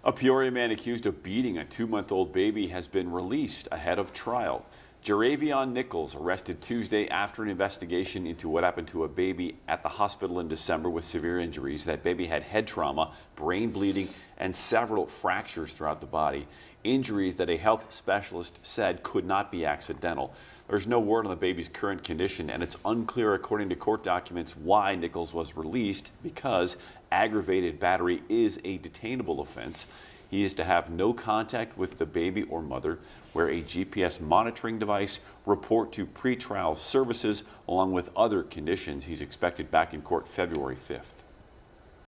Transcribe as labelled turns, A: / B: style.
A: A Peoria man accused of beating a 2-month-old baby has been released ahead of trial. Jeravion Nichols arrested Tuesday after an investigation into what happened to a baby at the hospital in December with severe injuries. That baby had head trauma, brain bleeding, and several fractures throughout the body. Injuries that a health specialist said could not be accidental. There's no word on the baby's current condition, and it's unclear, according to court documents, why Nichols was released, because aggravated battery is a detainable offense. He is to have no contact with the baby or mother, wear a GPS monitoring device, report to pretrial services, along with other conditions. He's expected back in court February 5th.